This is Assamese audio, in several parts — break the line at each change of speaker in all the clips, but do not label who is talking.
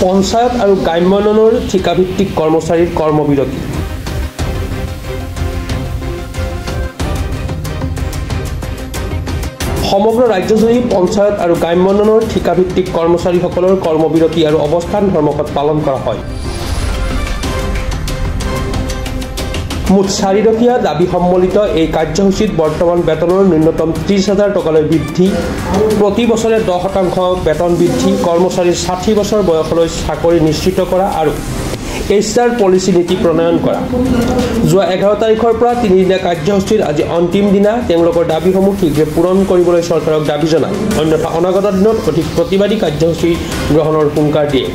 পঞ্চায়ত আৰু গ্ৰাম্যোন্নয়নৰ ঠিকাভিত্তিক কৰ্মচাৰীৰ কৰ্মবিৰতি। সমগ্ৰ ৰাজ্যজুৰি পঞ্চায়ত আৰু গ্ৰাম্যোন্নয়নৰ ঠিকাভিত্তিক কৰ্মচাৰীসকলৰ কৰ্মবিৰতি আৰু অৱস্থান ধৰ্মঘট পালন কৰা হয়। মুঠ 4 দফীয়া দাবী সম্বলিত এই কাৰ্যসূচীত বৰ্তমান বেতনৰ ন্যূনতম 30,000 টকালৈ বৃদ্ধি, প্ৰতি বছৰে 10% বেতন বৃদ্ধি, কৰ্মচাৰীৰ 60 বছৰ বয়সলৈ চাকৰি নিশ্চিত কৰা আৰু HR পলিচি নীতি প্ৰণয়ন কৰা। যোৱা 11 তাৰিখৰ পৰা 3 দিনীয়া কাৰ্যসূচীৰ আজি অন্তিম দিনা তেওঁলোকৰ দাবীসমূহ শীঘ্ৰে পূৰণ কৰিবলৈ চৰকাৰক দাবী জনায়, অন্যথা অনাগত দিনত অধিক প্ৰতিবাদী কাৰ্যসূচী গ্ৰহণৰ হুংকাৰ দিয়ে।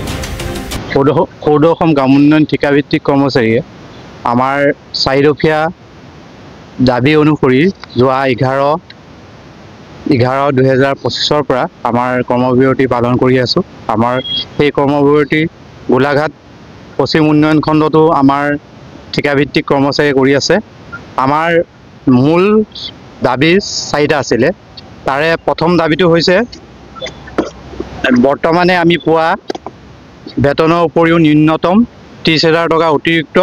সৌৰ অসম গ্ৰাম উন্নয়ন ঠিকাভিত্তিক কৰ্মচাৰীয়ে আমাৰ 4 দফীয়া দাবী অনুসৰি যোৱা 11/2025 পৰা আমাৰ কৰ্মবিৰতি পালন কৰি আছোঁ। আমাৰ সেই কৰ্মবিৰতি গোলাঘাট পশ্চিম উন্নয়ন খণ্ডতো আমাৰ ঠিকাভিত্তিক কৰ্মচাৰী কৰি আছে। আমাৰ মূল দাবী 4টা আছিলে। তাৰে প্ৰথম দাবীটো হৈছে বৰ্তমানে আমি পোৱা বেতনৰ উপৰিও ন্যূনতম 30,000 টকা অতিৰিক্ত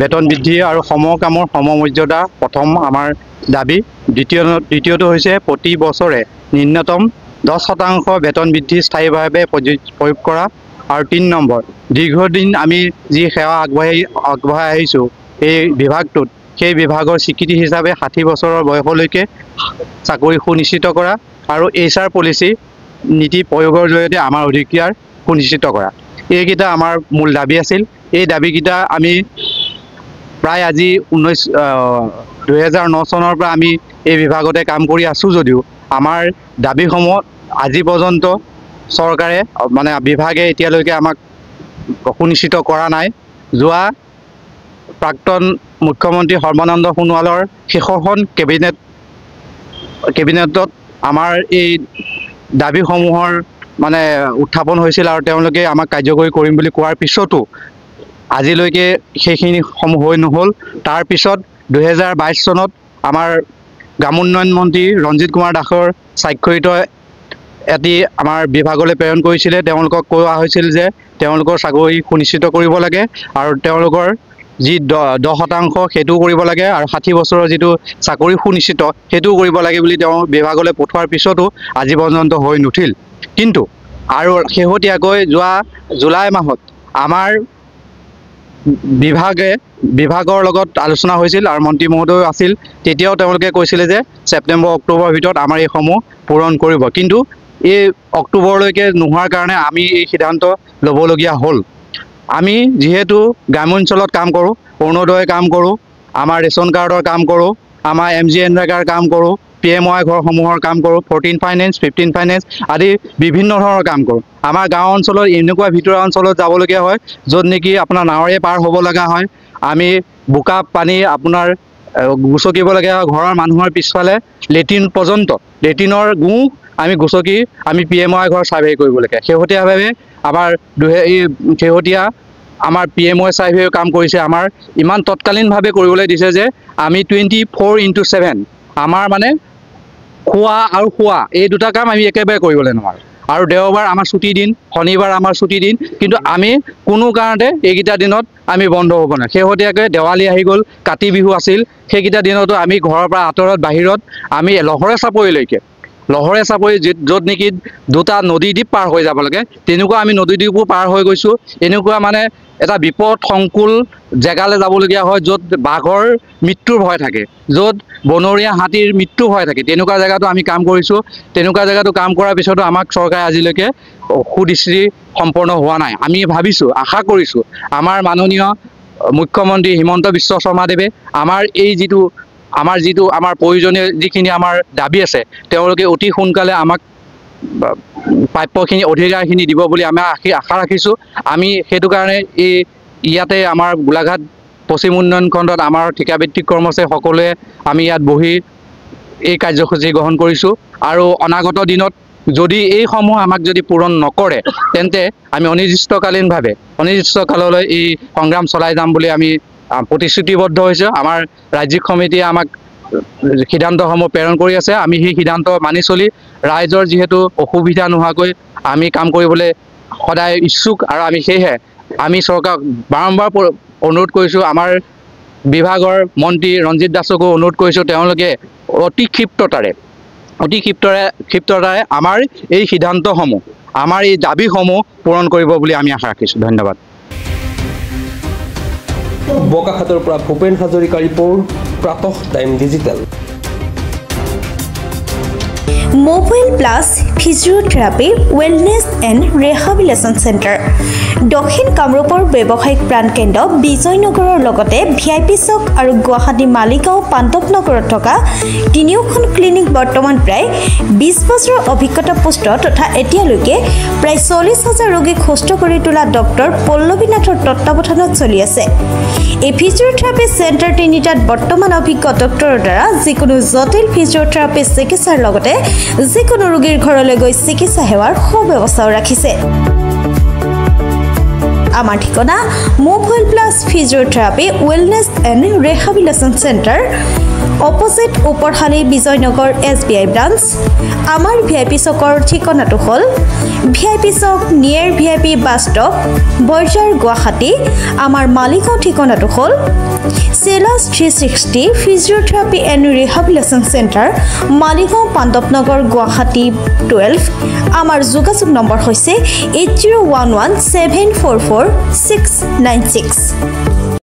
বেতন বৃদ্ধি আৰু সমকামৰ সমমৰ্যাদা প্ৰথম আমাৰ দাবী। দ্বিতীয়টো হৈছে প্ৰতি বছৰে ন্যূনতম 10% বেতন বৃদ্ধি স্থায়ীভাৱে প্ৰয়োগ কৰা। আৰু 3 নম্বৰ, দীৰ্ঘদিন আমি যি সেৱা আগবঢ়াই আহিছোঁ এই বিভাগটোত, সেই বিভাগৰ স্বীকৃতি হিচাপে 60 বছৰৰ বয়সলৈকে চাকৰি সুনিশ্চিত কৰা আৰু HR পলিচি নীতি প্ৰয়োগৰ জৰিয়তে আমাৰ অধিকাৰ সুনিশ্চিত কৰা। এইকেইটা আমাৰ মূল দাবী আছিল। এই দাবীকেইটা আমি প্ৰায় আজি 2009 চনৰ পৰা আমি এই বিভাগতে কাম কৰি আছোঁ যদিও আমাৰ দাবীসমূহ আজি পৰ্যন্ত চৰকাৰে বিভাগে এতিয়ালৈকে আমাক সুনিশ্চিত কৰা নাই। যোৱা প্ৰাক্তন মুখ্যমন্ত্ৰী সৰ্বানন্দ সোণোৱালৰ শেষৰখন কেবিনেটত আমাৰ এই দাবীসমূহৰ উত্থাপন হৈছিল আৰু তেওঁলোকে আমাক কাৰ্যকৰী কৰিম বুলি কোৱাৰ পিছতো আজিলৈকে সেইখিনি সমূহ হৈ নহ'ল। তাৰপিছত 2022 চনত আমাৰ গ্ৰাম উন্নয়ন মন্ত্ৰী ৰঞ্জিত কুমাৰ দাসৰ স্বাক্ষৰিত এটি আমাৰ বিভাগলৈ প্ৰেৰণ কৰিছিলে। তেওঁলোকক কোৱা হৈছিল যে তেওঁলোকৰ চাকৰি সুনিশ্চিত কৰিব লাগে আৰু তেওঁলোকৰ যি 10% সেইটোও কৰিব লাগে আৰু 60 বছৰৰ যিটো চাকৰি সুনিশ্চিত সেইটোও কৰিব লাগে বুলি তেওঁ বিভাগলৈ পঠোৱাৰ পিছতো আজি পৰ্যন্ত হৈ নুঠিল। কিন্তু আৰু শেহতীয়াকৈ যোৱা জুলাই মাহত আমাৰ বিভাগৰ লগত আলোচনা হৈছিল আৰু মন্ত্ৰী মহোদয় আছিল। তেতিয়াও তেওঁলোকে কৈছিলে যে ছেপ্টেম্বৰ অক্টোবৰৰ ভিতৰত আমাৰ এইসমূহ পূৰণ কৰিব, কিন্তু এই অক্টোবৰলৈকে নোহোৱাৰ কাৰণে আমি এই সিদ্ধান্ত ল'বলগীয়া হ'ল। আমি যিহেতু গ্ৰাম্যাঞ্চলত কাম কৰোঁ, অৰুণোদয় কাম কৰোঁ, আমাৰ ৰেচন কাৰ্ডৰ কাম কৰোঁ, আমাৰ MGNREGAৰ কাম কৰোঁ, PMY ঘৰসমূহৰ কাম কৰোঁ, 14 ফাইনেন্স 15 ফাইনেন্স আদি বিভিন্ন ধৰণৰ কাম কৰোঁ। আমাৰ গাঁও অঞ্চলত এনেকুৱা ভিতৰুৱা অঞ্চলত যাবলগীয়া হয় য'ত নেকি আপোনাৰ নাৱেৰে পাৰ হ'ব লগা হয়। আমি বোকা পানী আপোনাৰ গুচকিব লাগে। ঘৰৰ মানুহৰ পিছফালে লেট্ৰিন পৰ্যন্ত, লেট্ৰিনৰ গু আমি গুচকি আমি PMY ঘৰ ছাৰ্ভে কৰিব লাগে। শেহতীয়াভাৱে আমাৰ PMY ছাৰ্ভে কাম কৰিছে। আমাৰ ইমান তৎকালীনভাৱে কৰিবলৈ দিছে যে আমি 24/7 আমাৰ খোৱা আৰু শোৱা এই দুটা কাম আমি একেবাৰে কৰিবলৈ নোৱাৰোঁ। আৰু দেওবাৰ আমাৰ ছুটি দিন, শনিবাৰ আমাৰ ছুটি দিন, কিন্তু আমি কোনো কাৰণতে এইকেইটা দিনত আমি বন্ধ হ'ব নোৱাৰোঁ। শেহতীয়াকৈ দেৱালী আহি গ'ল, কাতি বিহু আছিল, সেইকেইটা দিনতো আমি ঘৰৰ পৰা আঁতৰত বাহিৰত আমি লহৰে চাপৰিলৈকে য'ত নেকি 2টা নদী দ্বীপ পাৰ হৈ যাব লাগে, তেনেকুৱা আমি নদী দ্বীপো পাৰ হৈ গৈছোঁ। এনেকুৱা এটা বিপদ সংকুল জেগালৈ যাবলগীয়া হয় য'ত বাঘৰ মৃত্যুৰ ভয় থাকে, য'ত বনৰীয়া হাতীৰ মৃত্যু ভয় থাকে। তেনেকুৱা জেগাতো আমি কাম কৰিছোঁ। তেনেকুৱা জেগাতো কাম কৰাৰ পিছতো আমাক চৰকাৰে আজিলৈকে সুদৃষ্টি সম্পন্ন হোৱা নাই। আমি ভাবিছোঁ, আশা কৰিছোঁ আমাৰ মাননীয় মুখ্যমন্ত্ৰী হিমন্ত বিশ্ব শৰ্মাদেৱে আমাৰ যিটো প্ৰয়োজনীয় যিখিনি আমাৰ দাবী আছে তেওঁলোকে অতি সোনকালে আমাক প্ৰাপ্যখিনি অধিকাৰখিনি দিব বুলি আমি আশা ৰাখিছোঁ। আমি সেইটো কাৰণে ইয়াতে আমাৰ গোলাঘাট পশ্চিম উন্নয়ন খণ্ডত আমাৰ ঠিকাভিত্তিক কৰ্মচাৰী সকলোৱে আমি ইয়াত বহি এই কাৰ্যসূচী গ্ৰহণ কৰিছোঁ। আৰু অনাগত দিনত যদি এইসমূহ আমাক যদি পূৰণ নকৰে তেন্তে আমি অনিৰ্দিষ্টকাললৈ এই সংগ্ৰাম চলাই যাম বুলি আমি প্ৰতিশ্ৰুতিবদ্ধ হৈছোঁ। আমাৰ ৰাজ্যিক সমিতিয়ে আমাক সিদ্ধান্তসমূহ প্ৰেৰণ কৰি আছে। আমি সেই সিদ্ধান্ত মানি চলি ৰাইজৰ যিহেতু অসুবিধা নোহোৱাকৈ আমি কাম কৰিবলৈ সদায় ইচ্ছুক আৰু আমি সেয়েহে আমি চৰকাৰক বাৰম্বাৰ অনুৰোধ কৰিছোঁ আমাৰ বিভাগৰ মন্ত্ৰী ৰঞ্জিত দাসকো অনুৰোধ কৰিছোঁ তেওঁলোকে অতি ক্ষিপ্ৰতাৰে আমাৰ এই সিদ্ধান্তসমূহ আমাৰ এই দাবীসমূহ পূৰণ কৰিব বুলি আমি আশা ৰাখিছোঁ ধন্যবাদ
বোকাখাতৰ পৰা ভূপেন হাজৰিকা ৰিপৰ্ট প্ৰাতঃ time digital
mobile plus physiotherapy wellness and rehabilitation centre দক্ষিণ কামৰূপৰ ব্যৱসায়িক প্ৰাণকেন্দ্ৰ বিজয়নগৰৰ লগতে VIP চক আৰু গুৱাহাটী মালিগাঁও পাণ্ডৱনগৰত থকা তিনিওখন ক্লিনিক বৰ্তমান প্ৰায় 20 বছৰৰ অভিজ্ঞতা পুষ্ট তথা এতিয়ালৈকে প্ৰায় 40,000 ৰোগীক সুস্থ কৰি তোলা ডক্টৰ পল্লৱীনাথৰ তত্ত্বাৱধানত চলি আছে এই ফিজিওথেৰাপি চেণ্টাৰ তিনিটাত বৰ্তমান অভিজ্ঞ ডক্টৰৰ দ্বাৰা যিকোনো জটিল ফিজিওথেৰাপি চিকিৎসাৰ লগতে যিকোনো ৰোগীৰ ঘৰলৈ গৈ চিকিৎসা সেৱাৰ সুব্যৱস্থাও ৰাখিছে আমাৰ ঠিকনা mobile plus physiotherapy wellness and rehabilitation centre opposite Uparhali Bijoynagar SBI branch আমাৰ VIP চকৰ ঠিকনাটো হ'ল VIP চক near VIP bus stop Borjhar Guwahati আমাৰ মালিগাঁও ঠিকনাটো হ'ল চেলাছ 360 physiotherapy and rehabilitation centre Maligaon Pandavnagar Guwahati 12 আমাৰ যোগাযোগ নম্বৰ হৈছে 8011744696